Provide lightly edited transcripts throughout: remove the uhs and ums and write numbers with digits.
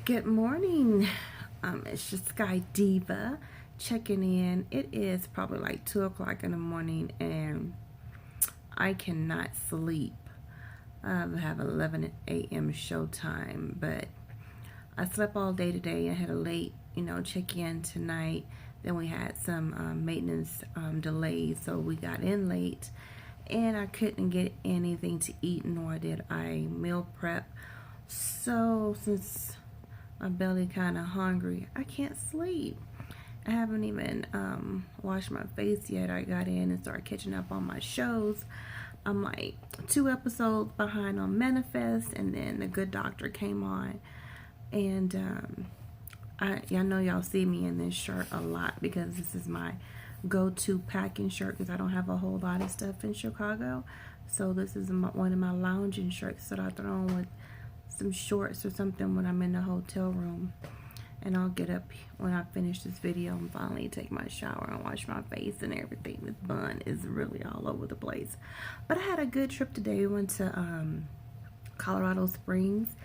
Good morning. It's just Sky Diva checking in. It is probably like 2 o'clock in the morning and I cannot sleep. I have 11 a.m. showtime, but I slept all day today. I had a late, check in tonight. Then we had some maintenance delays, so we got in late and I couldn't get anything to eat, nor did I meal prep. So since my belly kind of hungry, I can't sleep. I haven't even washed my face yet. I got in and started catching up on my shows. I'm like 2 episodes behind on Manifest, and then The Good Doctor came on. And I know y'all see me in this shirt a lot because this is my go-to packing shirt because I don't have a whole lot of stuff in Chicago. So this is one of my lounging shirts that I throw on with some shorts or something when I'm in the hotel room. And I'll get up when I finish this video and finally take my shower and wash my face and everything. This bun is really all over the place. But I had a good trip today. We went to Colorado Springs,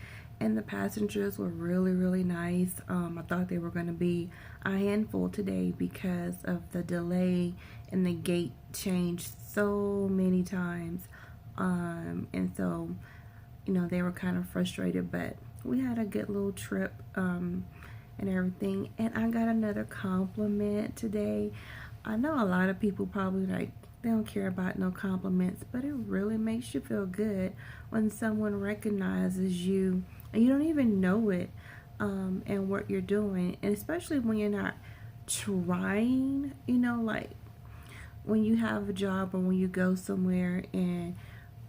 and the passengers were really nice. I thought they were going to be a handful today because of the delay and the gate changed so many times. And so, they were kind of frustrated, but we had a good little trip and everything. And I got another compliment today. I know a lot of people probably they don't care about no compliments, but it really makes you feel good when someone recognizes you and you don't even know it, and what you're doing. And especially when you're not trying, like when you have a job or when you go somewhere and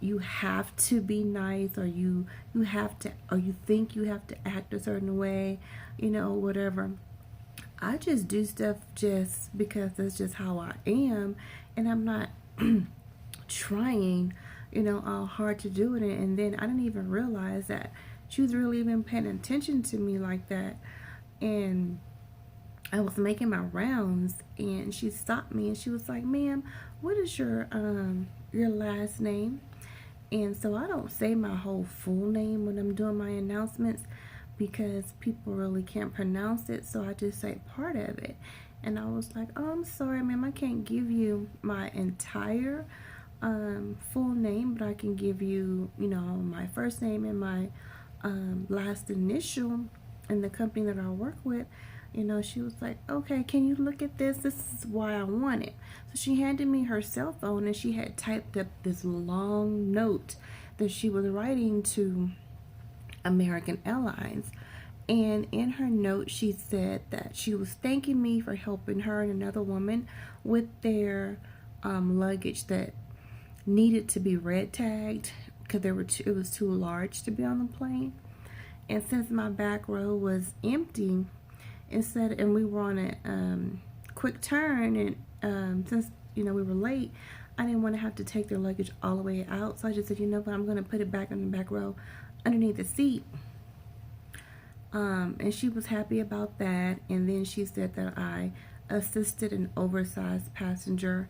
you have to be nice, or you have to, or you think you have to act a certain way, whatever. I just do stuff just because that's just how I am, and I'm not trying, all hard to do it. And then I didn't even realize that she was really even paying attention to me like that. And I was making my rounds, and she stopped me and she was like, "Ma'am, what is your last name?" And so I don't say my whole full name when I'm doing my announcements because people really can't pronounce it, so I just say part of it. And I was like, "Oh, I'm sorry, ma'am, I can't give you my entire full name, but I can give you, my first name and my last initial in the company that I work with." She was like, "Okay, can you look at this? This is why I want it." So she handed me her cell phone, and she had typed up this long note that she was writing to American Airlines. And in her note, she said that she was thanking me for helping her and another woman with their luggage that needed to be red tagged because it was too large to be on the plane. And since my back row was empty, and we were on a quick turn, and since we were late, I didn't want to have to take their luggage all the way out, so I just said, what, I'm going to put it back in the back row underneath the seat. And she was happy about that. And then she said that I assisted an oversized passenger,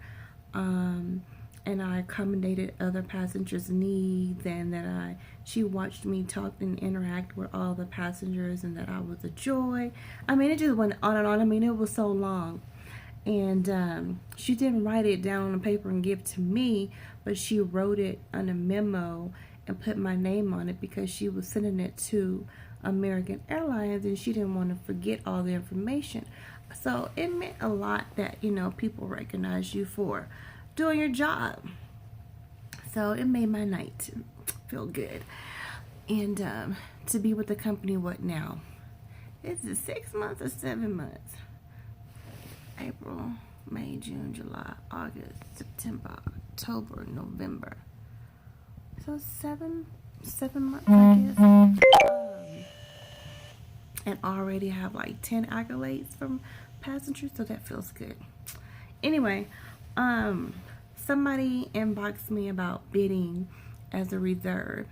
and I accommodated other passengers' needs, and that she watched me talk and interact with all the passengers, and that I was a joy. I mean, it just went on and on. I mean, it was so long. And she didn't write it down on paper and give it to me, but she wrote it on a memo and put my name on it because she was sending it to American Airlines, and she didn't want to forget all the information. So it meant a lot that, people recognize you for doing your job. So it made my night feel good. And to be with the company, what now? Is it 6 months or 7 months? April, May, June, July, August, September, October, November. So 7 months, I guess. And already have like 10 accolades from passengers, so that feels good. Anyway, somebody inboxed me about bidding as a reserve,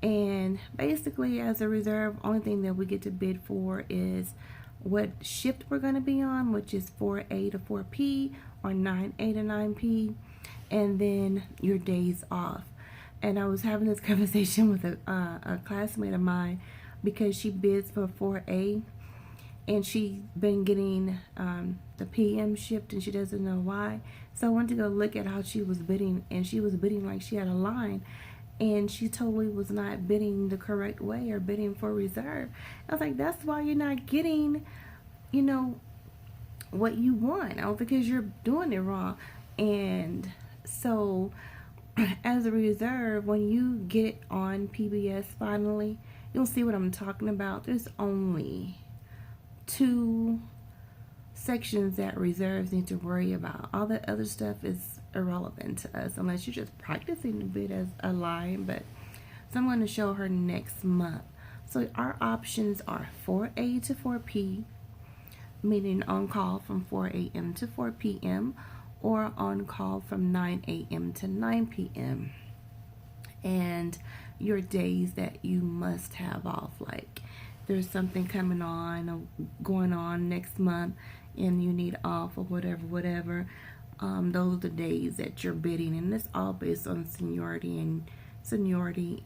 and basically as a reserve, only thing that we get to bid for is what shift we're going to be on, which is 4A to 4P or 9A to 9P, and then your days off. And I was having this conversation with a classmate of mine because she bids for 4A, and she's been getting the PM shift, and she doesn't know why. So I went to go look at how she was bidding, and she was bidding like she had a line, and she totally was not bidding the correct way, or bidding for reserve. I was like, that's why you're not getting, you know, what you want. I was like, because you're doing it wrong. And so as a reserve, when you get it on PBS finally, you'll see what I'm talking about. There's only 2 sections that reserves need to worry about. All that other stuff is irrelevant to us unless you're just practicing a bit as a line. But so I'm going to show her next month. So our options are 4A to 4P, meaning on call from 4 a.m. to 4 p.m. or on call from 9 a.m. to 9 p.m. and your days that you must have off, like there's something coming on or going on next month and you need off or whatever, those are the days that you're bidding. And it's all based on seniority,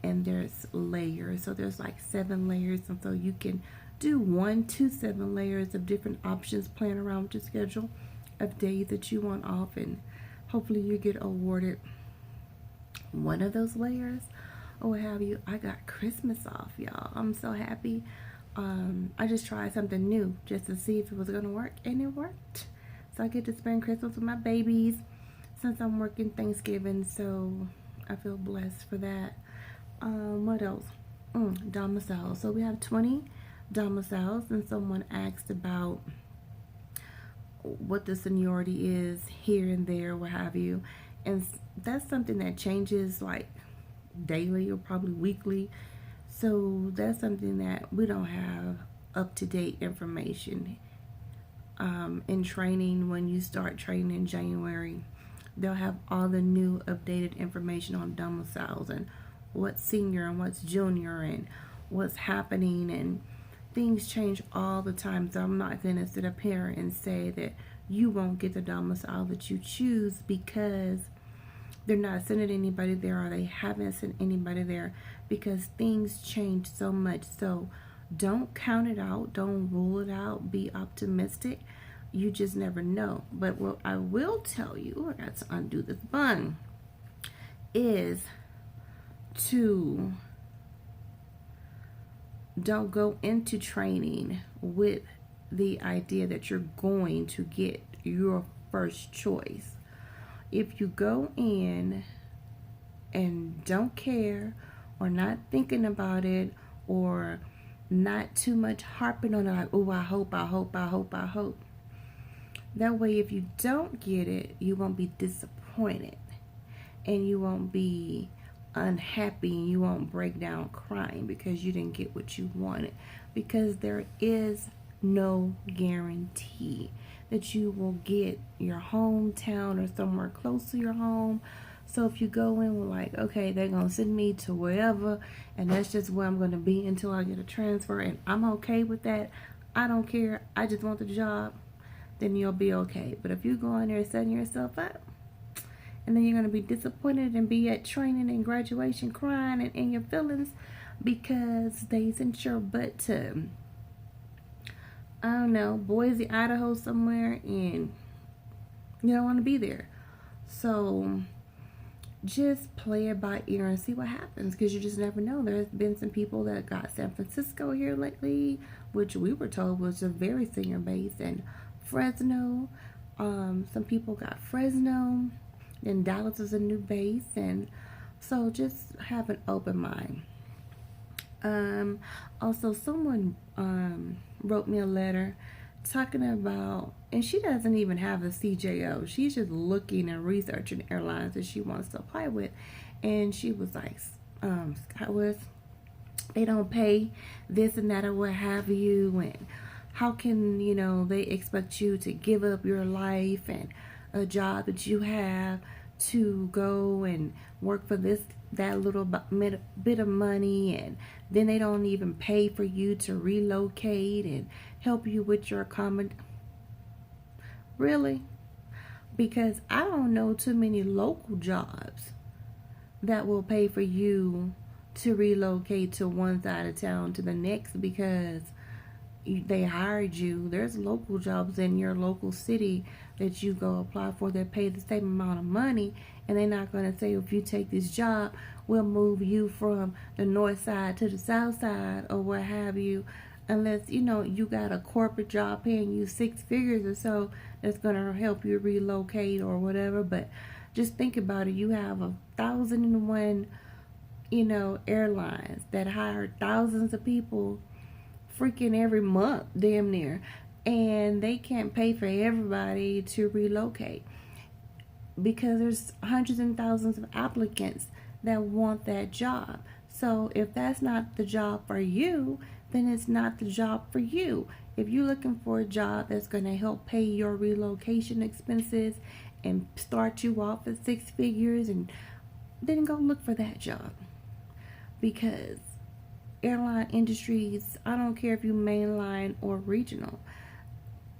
and there's layers. So there's like 7 layers, and so you can do 1 to 7 layers of different options, playing around with your schedule of days that you want off, and hopefully you get awarded one of those layers or what have you. I got Christmas off, y'all. I'm so happy. I just tried something new just to see if it was gonna work, and it worked. So I get to spend Christmas with my babies since I'm working Thanksgiving, so I feel blessed for that. What else? Domiciles. So we have 20 domiciles, and someone asked about what the seniority is here and there, what have you, and that's something that changes like daily or probably weekly. So that's something that we don't have up-to-date information. In training, when you start training in January, they'll have all the new updated information on domiciles and what's senior and what's junior and what's happening, and things change all the time. So I'm not going to sit up here and say that you won't get the domicile that you choose because they're not sending anybody there, or they haven't sent anybody there, because things change so much. So don't count it out, don't rule it out, be optimistic. You just never know. But what I will tell you, I got to undo this bun, is to don't go into training with the idea that you're going to get your first choice. If you go in and don't care, or not thinking about it, or not too much harping on it, like, oh, I hope, that way if you don't get it, you won't be disappointed, and you won't be unhappy, and you won't break down crying because you didn't get what you wanted, because there is no guarantee that you will get your hometown or somewhere close to your home. So if you go in with like, okay, they're gonna send me to wherever, and that's just where I'm gonna be until I get a transfer, and I'm okay with that, I don't care, I just want the job, then you'll be okay. But if you go in there setting yourself up, and then you're going to be disappointed and be at training and graduation crying and in your feelings because they sent your butt to, I don't know, Boise, Idaho somewhere, and you don't want to be there. So just play it by ear and see what happens, because you just never know. There's been some people that got San Francisco here lately, which we were told was a very senior base, and Fresno. Some people got Fresno. Then Dallas is a new base, and so just have an open mind. Also, someone wrote me a letter talking about, and she doesn't even have a CJO. She's just looking and researching airlines that she wants to apply with, and she was like, SkyWest, they don't pay this and that or what have you, and how can, you know, they expect you to give up your life and a job that you have to go and work for that little bit of money, and then they don't even pay for you to relocate and help you with your accommodation. Really? Because I don't know too many local jobs that will pay for you to relocate to one side of town to the next because they hired you. There's local jobs in your local city that you go apply for that pay the same amount of money, and they're not going to say, if you take this job, we'll move you from the north side to the south side or what have you, unless you got a corporate job paying you six figures or so that's going to help you relocate or whatever. But just think about it. You have 1,001 airlines that hire thousands of people freaking every month, damn near, and they can't pay for everybody to relocate because there's hundreds and thousands of applicants that want that job. So if that's not the job for you, then it's not the job for you. If you're looking for a job that's going to help pay your relocation expenses and start you off at six figures, and then go look for that job. Because airline industries, I don't care if you mainline or regional,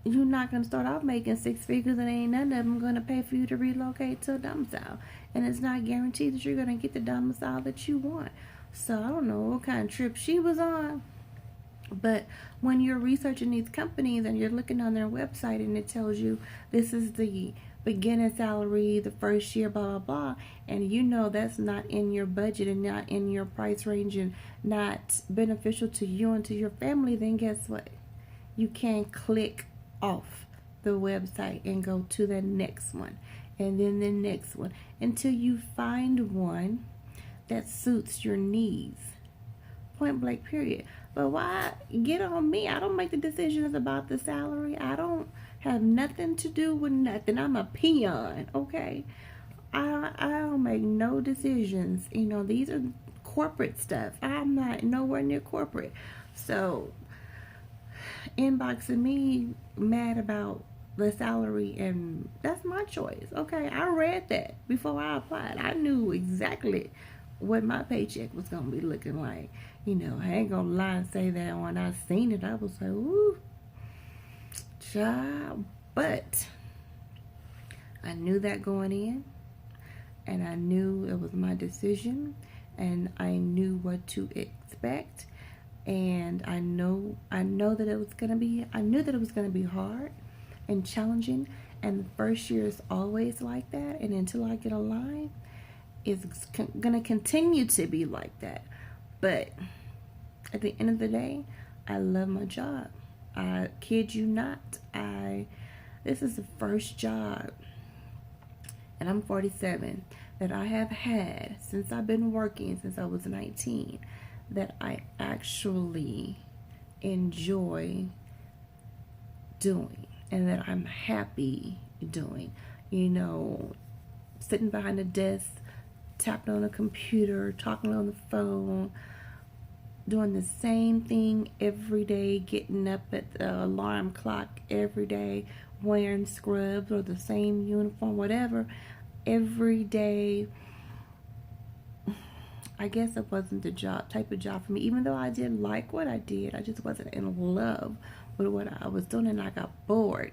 you're not going to start off making six figures and ain't none of them going to pay for you to relocate to a domicile. And it's not guaranteed that you're going to get the domicile that you want. So I don't know what kind of trip she was on. But when you're researching these companies and you're looking on their website and it tells you this is the beginning salary, the first year, blah, blah, blah, and that's not in your budget and not in your price range and not beneficial to you and to your family, then guess what? You can click off the website and go to the next one and then the next one until you find one that suits your needs. Point blank, period. But why get on me? I don't make the decisions about the salary. I don't have nothing to do with nothing. I'm a peon, okay? I don't make no decisions. These are corporate stuff. I'm not nowhere near corporate. So inboxing me mad about the salary, and that's my choice. Okay, I read that before I applied. I knew exactly what my paycheck was gonna be looking like. I ain't gonna lie and say that when I seen it, I was like, ooh, child. But I knew that going in, and I knew it was my decision, and I knew what to expect, and I knew that it was gonna be. I knew that it was gonna be hard and challenging, and the first year is always like that, and until I get a line, it's gonna continue to be like that. But at the end of the day, I love my job. I kid you not. This is the first job, and I'm 47, that I have had since I've been working since I was 19, that I actually enjoy doing and that I'm happy doing. Sitting behind a desk, tapping on a computer, talking on the phone, doing the same thing every day, getting up at the alarm clock every day, wearing scrubs or the same uniform, whatever, every day. I guess it wasn't the type of job for me. Even though I did like what I did, I just wasn't in love with what I was doing, and I got bored.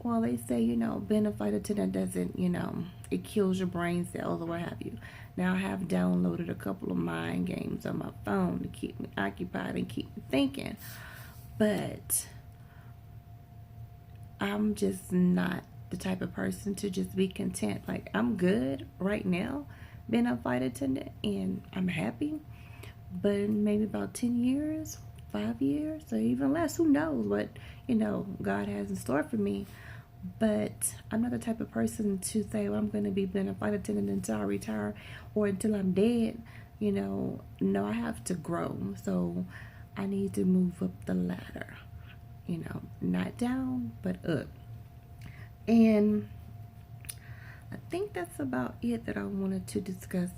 Well, they say, being a flight attendant doesn't, it kills your brain cells or what have you. Now I have downloaded a couple of mind games on my phone to keep me occupied and keep me thinking. But I'm just not the type of person to just be content. Like, I'm good right now being a flight attendant, and I'm happy. But in maybe about 10 years, 5 years, or even less, who knows what, God has in store for me. But I'm not the type of person to say, well, I'm going to be being a flight attendant until I retire or until I'm dead. No, I have to grow. So I need to move up the ladder, not down, but up. And I think that's about it that I wanted to discuss.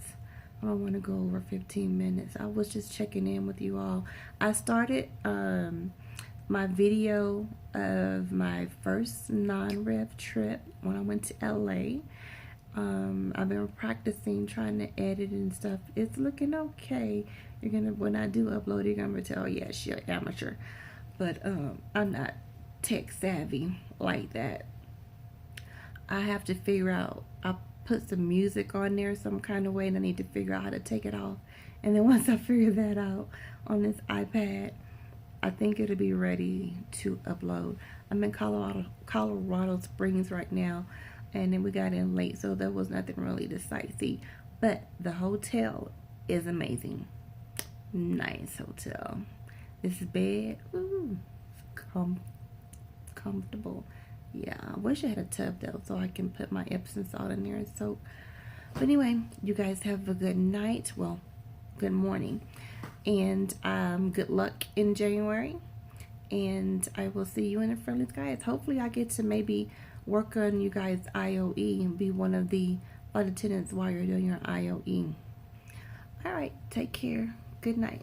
I don't want to go over 15 minutes. I was just checking in with you all. I started my video of my first non-rev trip when I went to LA. I've been practicing trying to edit and stuff. It's looking okay. When I do upload, you're gonna tell, oh yeah, she's an amateur. But I'm not tech savvy like that. I have to figure out, I put some music on there some kind of way, and I need to figure out how to take it off And then once I figure that out on this iPad, I think it'll be ready to upload. I'm in Colorado Springs right now, and then we got in late, so there was nothing really to sightsee. But the hotel is amazing. Nice hotel. This bed, ooh, comfortable. Yeah, I wish I had a tub though, so I can put my Epsom salt in there and soak. But anyway, you guys have a good night. Well, good morning, and good luck in January. And I will see you in the friendly skies. Hopefully, I get to maybe work on you guys' IOE and be one of the flight attendants while you're doing your IOE. All right, take care. Good night.